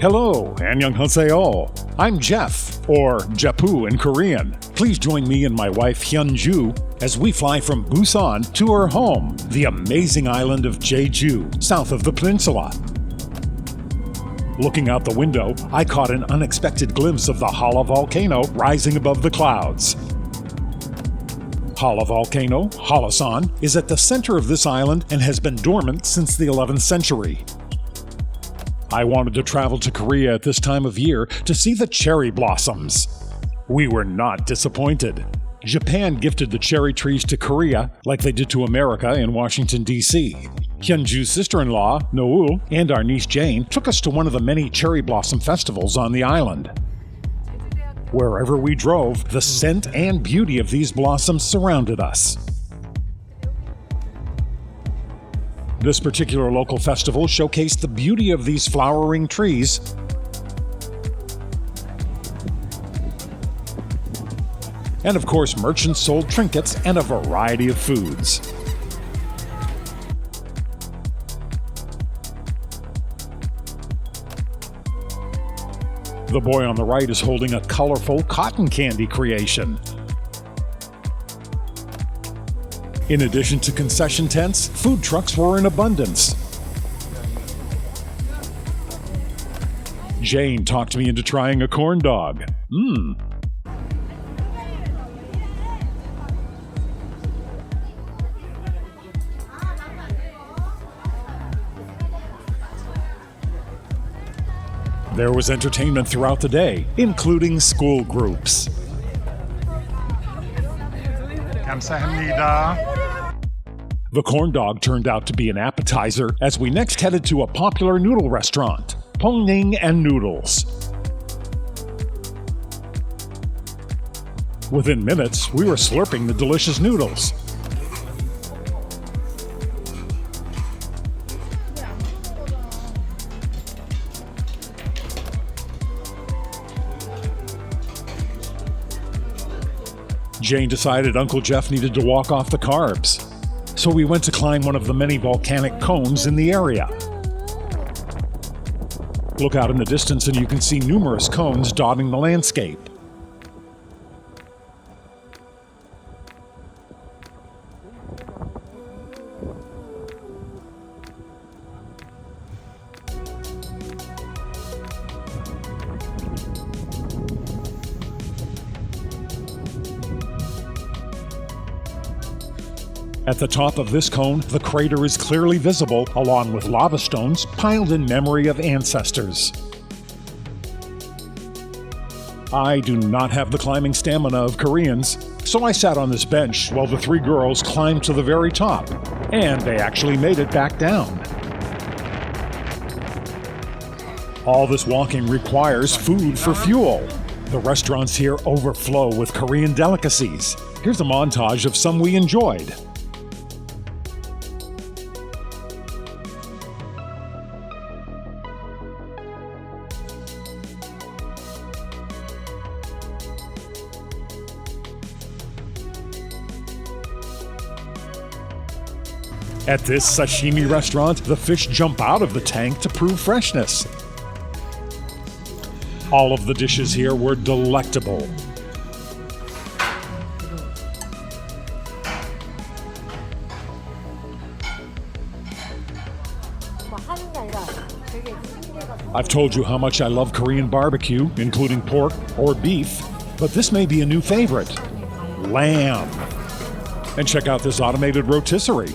Hello, annyeonghaseyo. I'm Jeff, or Jepu in Korean. Please join me and my wife Hyunju as we fly from Busan to our home, the amazing island of Jeju, south of the peninsula. Looking out the window, I caught an unexpected glimpse of the Hallasan Volcano rising above the clouds. Hallasan Volcano, Hallasan, is at the center of this island and has been dormant since the 11th century. I wanted to travel to Korea at this time of year to see the cherry blossoms. We were not disappointed. Japan gifted the cherry trees to Korea like they did to America in Washington, D.C. Hyunju's sister-in-law, Noul, and our niece Jane took us to one of the many cherry blossom festivals on the island. Wherever we drove, the scent and beauty of these blossoms surrounded us. This particular local festival showcased the beauty of these flowering trees and of course merchants sold trinkets and a variety of foods. The boy on the right is holding a colorful cotton candy creation. In addition to concession tents, food trucks were in abundance. Jane talked me into trying a corn dog. There was entertainment throughout the day, including school groups. 감사합니다. The corn dog turned out to be an appetizer as we next headed to a popular noodle restaurant, Pongning and Noodles. Within minutes, we were slurping the delicious noodles. Jane decided Uncle Jeff needed to walk off the carbs, so we went to climb one of the many volcanic cones in the area. Look out in the distance and you can see numerous cones dotting the landscape. At the top of this cone, the crater is clearly visible, along with lava stones piled in memory of ancestors. I do not have the climbing stamina of Koreans, so I sat on this bench while the three girls climbed to the very top, and they actually made it back down. All this walking requires food for fuel. The restaurants here overflow with Korean delicacies. Here's a montage of some we enjoyed. At this sashimi restaurant, the fish jump out of the tank to prove freshness. All of the dishes here were delectable. I've told you how much I love Korean barbecue, including pork or beef, but this may be a new favorite: lamb. And check out this automated rotisserie.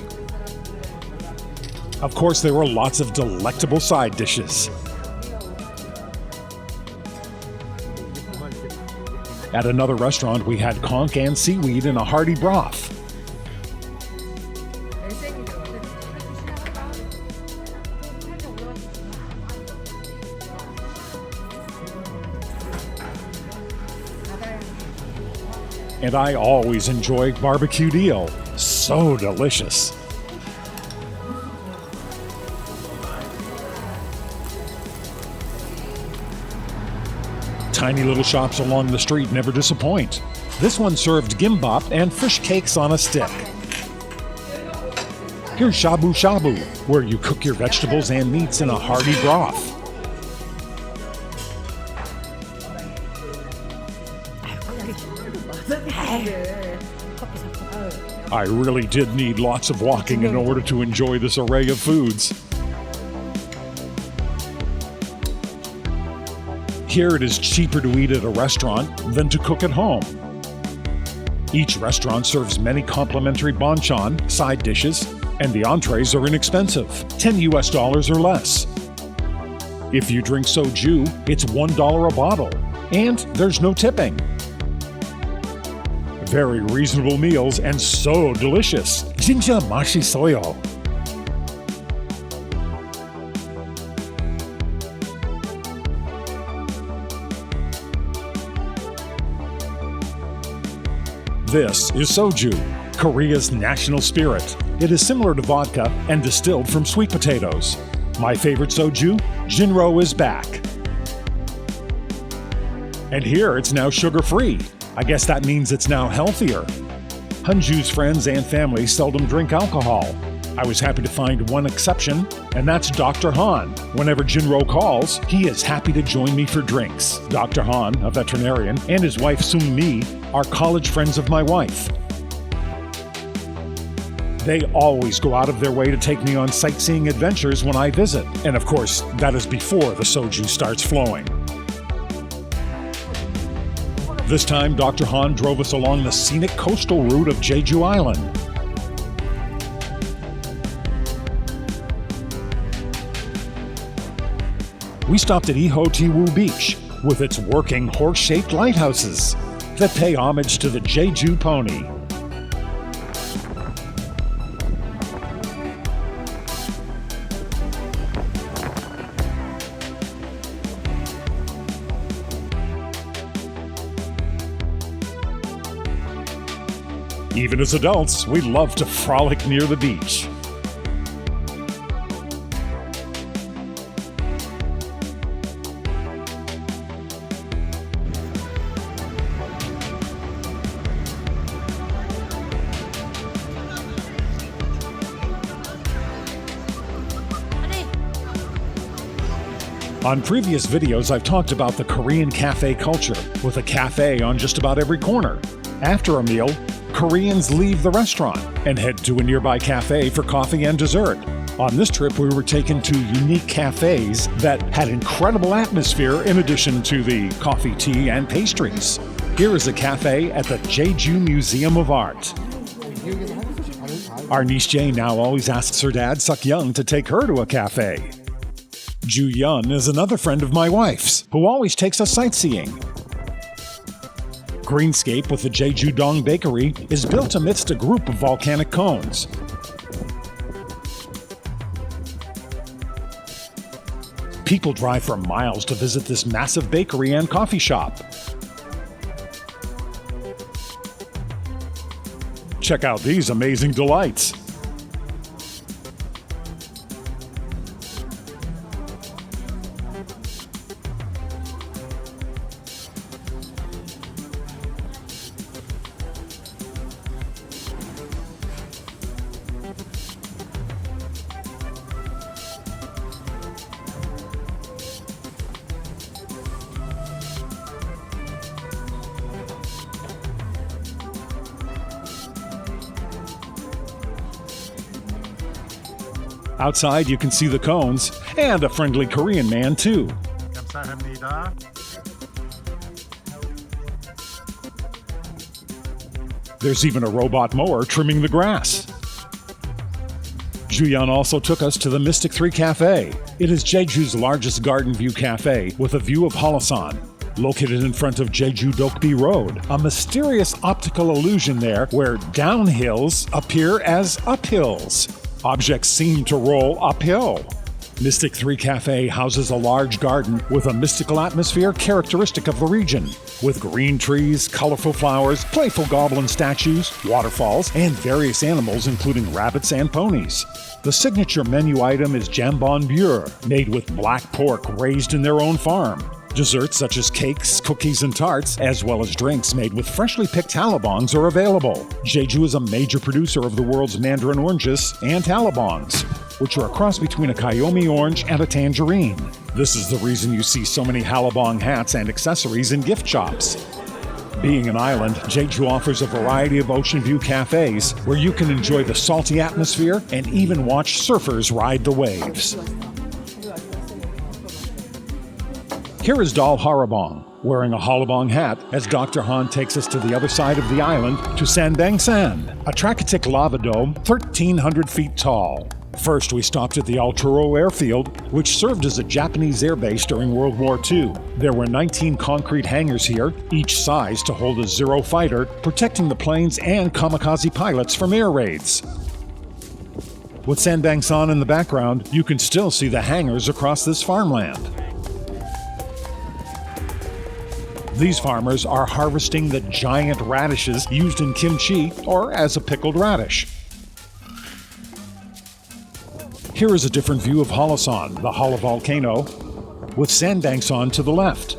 Of course, there were lots of delectable side dishes. At another restaurant, we had conch and seaweed in a hearty broth. And I always enjoy barbecued eel. So delicious. Tiny little shops along the street never disappoint. This one served gimbap and fish cakes on a stick. Here's shabu shabu, where you cook your vegetables and meats in a hearty broth. I really did need lots of walking in order to enjoy this array of foods. Here it is cheaper to eat at a restaurant than to cook at home. Each restaurant serves many complimentary banchan, side dishes, and the entrees are inexpensive, $10 or less. If you drink soju, it's $1 a bottle, and there's no tipping. Very reasonable meals and so delicious. 진짜 맛있어요. This is soju, Korea's national spirit. It is similar to vodka and distilled from sweet potatoes. My favorite soju, Jinro, is back. And here it's now sugar-free. I guess that means it's now healthier. Hunju's friends and family seldom drink alcohol. I was happy to find one exception, and that's Dr. Han. Whenever Jinro calls, he is happy to join me for drinks. Dr. Han, a veterinarian, and his wife Sung Mi are college friends of my wife. They always go out of their way to take me on sightseeing adventures when I visit. And of course, that is before the soju starts flowing. This time, Dr. Han drove us along the scenic coastal route of Jeju Island. We stopped at Ihho-Tiwoo Beach with its working horse-shaped lighthouses that pay homage to the Jeju pony. Even as adults, we love to frolic near the beach. On previous videos, I've talked about the Korean cafe culture, with a cafe on just about every corner. After a meal, Koreans leave the restaurant and head to a nearby cafe for coffee and dessert. On this trip, we were taken to unique cafes that had incredible atmosphere in addition to the coffee, tea, and pastries. Here is a cafe at the Jeju Museum of Art. Our niece Jay now always asks her dad, Suk-young, to take her to a cafe. Ju-yeon is another friend of my wife's, who always takes us sightseeing. Greenscape with the Jeju Dong Bakery is built amidst a group of volcanic cones. People drive for miles to visit this massive bakery and coffee shop. Check out these amazing delights. Outside, you can see the cones, and a friendly Korean man, too. 감사합니다. There's even a robot mower trimming the grass. Ju-yeon also took us to the Mystic 3 Cafe. It is Jeju's largest garden view cafe with a view of Hallasan. Located in front of Jeju Dokebi Road, a mysterious optical illusion there where downhills appear as uphills. Objects seem to roll uphill. Mystic 3 Cafe houses a large garden with a mystical atmosphere characteristic of the region, with green trees, colorful flowers, playful goblin statues, waterfalls, and various animals including rabbits and ponies. The signature menu item is jambon beurre, made with black pork raised in their own farm. Desserts such as cakes, cookies, and tarts, as well as drinks made with freshly picked hallabongs are available. Jeju is a major producer of the world's mandarin oranges and hallabongs, which are a cross between a Kayomi orange and a tangerine. This is the reason you see so many hallabong hats and accessories in gift shops. Being an island, Jeju offers a variety of ocean view cafes where you can enjoy the salty atmosphere and even watch surfers ride the waves. Here is Dal Hallabong, wearing a Hallabong hat as Dr. Han takes us to the other side of the island to Sanbangsan, a Trakitic lava dome 1,300 feet tall. First, we stopped at the Altteureu Airfield, which served as a Japanese airbase during World War II. There were 19 concrete hangars here, each size to hold a Zero fighter, protecting the planes and kamikaze pilots from air raids. With Sanbangsan in the background, you can still see the hangars across this farmland. These farmers are harvesting the giant radishes used in kimchi or as a pickled radish. Here is a different view of Hallasan, the Hallasan Volcano, with Sanbangsan to the left.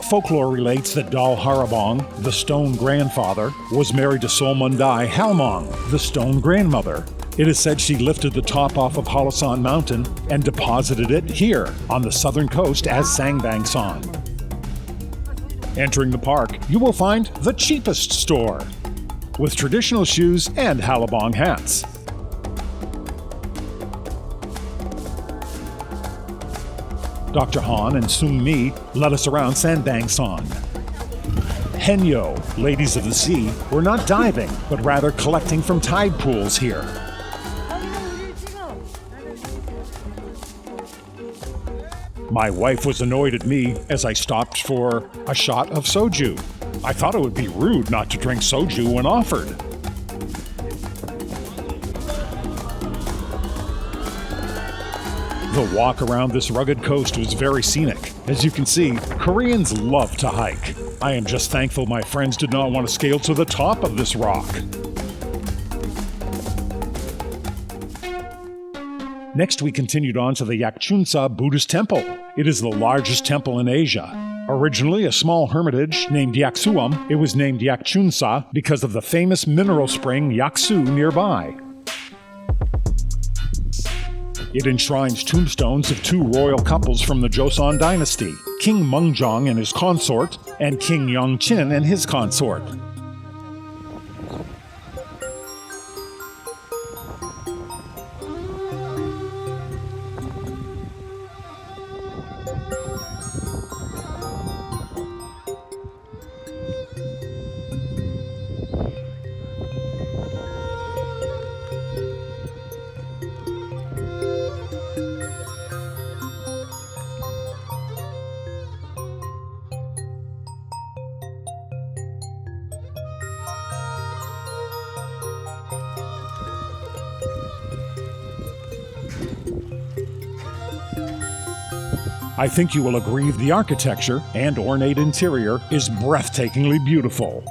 Folklore relates that Dal Hallabong, the stone grandfather, was married to Solmundai Hallabong, the stone grandmother. It is said she lifted the top off of Hallasan Mountain and deposited it here on the southern coast as Sanbangsan. Entering the park, you will find the cheapest store, with traditional shoes and Hallabong hats. Dr. Han and Sung Mi led us around Sanbangsan. Haenyo, ladies of the sea, were not diving, but rather collecting from tide pools here. My wife was annoyed at me as I stopped for a shot of soju. I thought it would be rude not to drink soju when offered. The walk around this rugged coast was very scenic. As you can see, Koreans love to hike. I am just thankful my friends did not want to scale to the top of this rock. Next, we continued on to the Yakunsa Budhist Temple. It is the largest temple in Asia. Originally a small hermitage named Yaksuam, it was named Yakunsa because of the famous mineral spring Yaksu nearby. It enshrines tombstones of two royal couples from the Joseon dynasty, King Mungjong and his consort, and King Yongqin and his consort. I think you will agree the architecture and ornate interior is breathtakingly beautiful.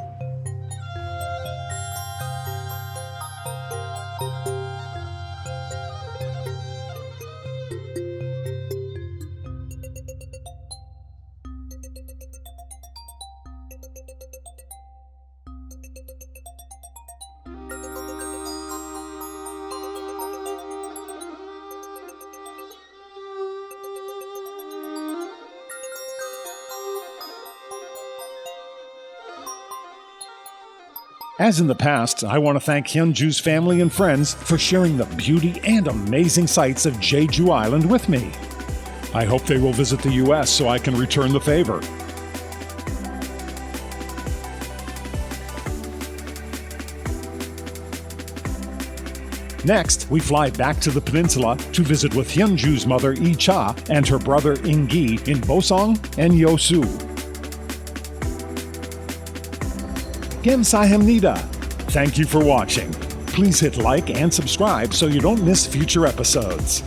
As in the past, I want to thank Hyunju's family and friends for sharing the beauty and amazing sights of Jeju Island with me. I hope they will visit the US so I can return the favor. Next, we fly back to the peninsula to visit with Hyunju's mother Lee-cha and her brother In-gi in Bosong and Yosu. Kamsahamnida. Thank you for watching. Please hit like and subscribe so you don't miss future episodes.